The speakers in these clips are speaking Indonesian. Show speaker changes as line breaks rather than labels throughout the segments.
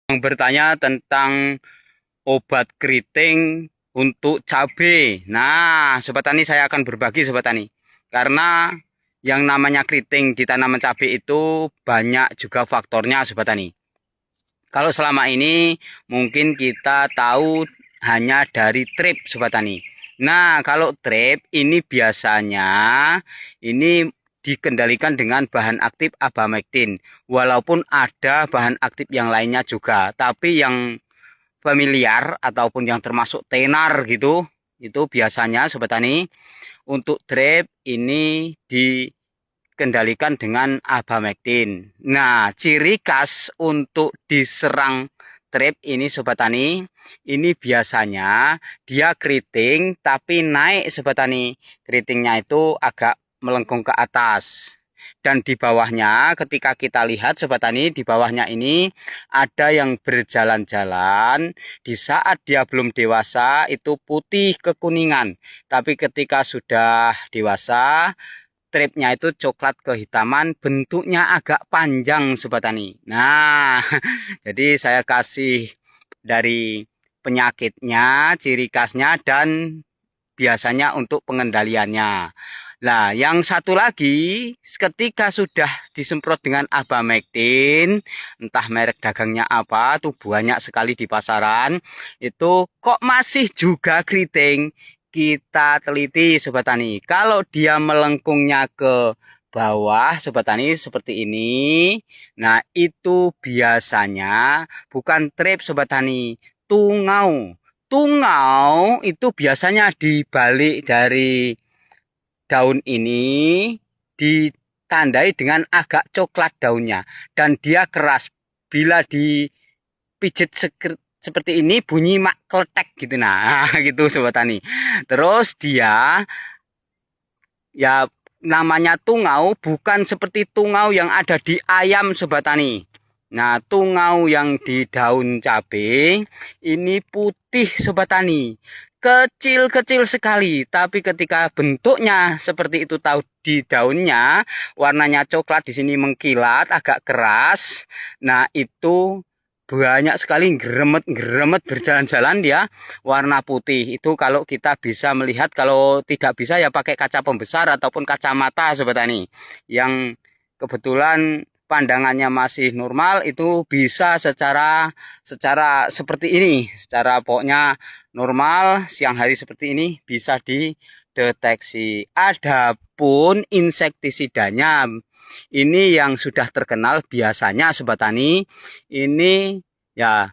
Yang bertanya tentang obat keriting untuk cabai. Nah, Sobat Tani, saya akan berbagi Sobat Tani. Karena yang namanya keriting di tanaman cabai itu banyak juga faktornya Sobat Tani. Kalau selama ini mungkin kita tahu hanya dari trip Sobat Tani. Nah, kalau trip ini biasanya ini dikendalikan dengan bahan aktif abamectin. Walaupun ada bahan aktif yang lainnya juga, tapi yang familiar ataupun yang termasuk tenar gitu, itu biasanya Sobat Tani untuk trip ini dikendalikan dengan abamectin. Nah, ciri khas untuk diserang trip ini Sobat Tani, ini biasanya dia keriting tapi naik Sobat Tani. Keritingnya itu agak melengkung ke atas. Dan di bawahnya ketika kita lihat Sobat Tani, di bawahnya ini ada yang berjalan-jalan. Di saat dia belum dewasa itu putih kekuningan. Tapi ketika sudah dewasa, stripnya itu coklat kehitaman, bentuknya agak panjang Sobat Tani. Nah, jadi saya kasih dari penyakitnya, ciri khasnya, dan biasanya untuk pengendaliannya. Nah, yang satu lagi, ketika sudah disemprot dengan abamectin, entah merek dagangnya apa, tuh banyak sekali di pasaran, itu kok masih juga keriting. Kita teliti Sobat Tani. Kalau dia melengkungnya ke bawah Sobat Tani seperti ini, nah itu biasanya bukan trip Sobat Tani, tungau. Tungau itu biasanya dibalik dari daun ini ditandai dengan agak coklat daunnya dan dia keras. Bila dipijit seperti ini bunyi mak kletek gitu. Nah, gitu Sobat Tani. Terus dia ya namanya tungau bukan seperti tungau yang ada di ayam Sobat Tani. Nah, tungau yang di daun cabai ini putih Sobat Tani. Kecil-kecil sekali, tapi ketika bentuknya seperti itu tahu di daunnya, warnanya coklat di sini mengkilat, agak keras. Nah, itu banyak sekali geremet-geremet berjalan-jalan dia warna putih. Itu kalau kita bisa melihat, kalau tidak bisa ya pakai kaca pembesar ataupun kacamata Sobat Tani. Yang kebetulan pandangannya masih normal itu bisa secara seperti ini, secara pokoknya normal siang hari seperti ini bisa dideteksi. Adapun insektisidanya ini yang sudah terkenal biasanya Sobat Tani ini ya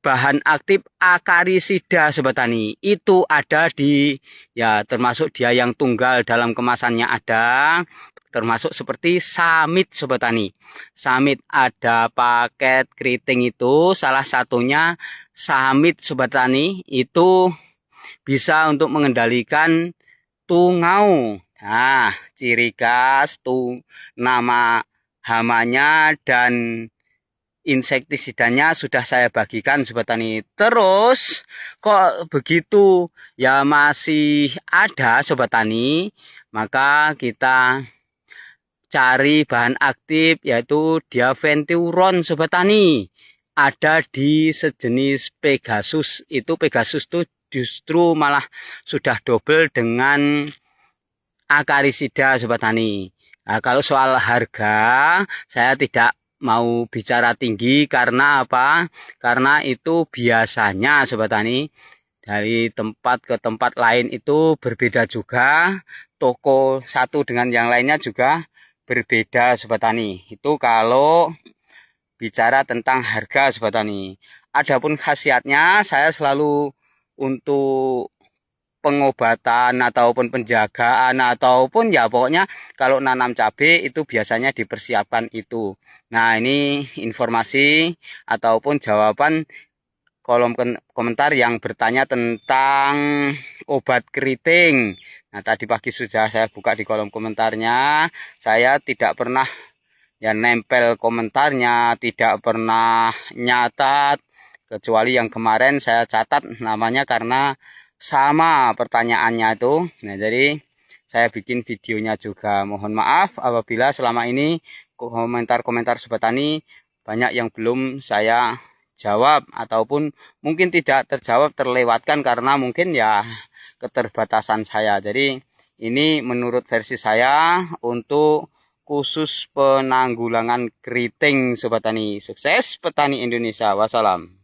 bahan aktif akarisida Sobat Tani. Itu ada di ya termasuk dia yang tunggal dalam kemasannya ada, termasuk seperti Samit Sobat Tani. Samit ada paket keriting itu salah satunya Samit Sobat Tani itu bisa untuk mengendalikan tungau. Nah, ciri khas tuh nama hamanya dan insektisidanya sudah saya bagikan Sobat Tani. Terus kok begitu ya masih ada Sobat Tani, maka kita cari bahan aktif yaitu diaventuron Sobat Tani. Ada di sejenis Pegasus. Itu Pegasus tuh justru malah sudah double dengan akarisida Sobat Tani. Nah, kalau soal harga saya tidak mau bicara tinggi karena apa? Karena itu biasanya Sobat Tani dari tempat ke tempat lain itu berbeda juga. Toko satu dengan yang lainnya juga berbeda Sobat Tani. Itu kalau bicara tentang harga Sobat Tani. Adapun khasiatnya saya selalu untuk pengobatan ataupun penjagaan ataupun ya pokoknya kalau nanam cabai itu biasanya dipersiapkan itu. Nah, ini informasi ataupun jawaban kolom komentar yang bertanya tentang obat keriting. Nah, tadi pagi sudah saya buka di kolom komentarnya. Saya tidak pernah ya nempel komentarnya, tidak pernah nyatat kecuali yang kemarin saya catat namanya karena sama pertanyaannya itu. Nah, jadi saya bikin videonya juga. Mohon maaf apabila selama ini komentar-komentar Sobat Tani banyak yang belum saya terjawab ataupun mungkin tidak terjawab, terlewatkan karena mungkin ya keterbatasan saya. Jadi ini menurut versi saya untuk khusus penanggulangan keriting Sobat Tani. Sukses petani Indonesia. Wassalam.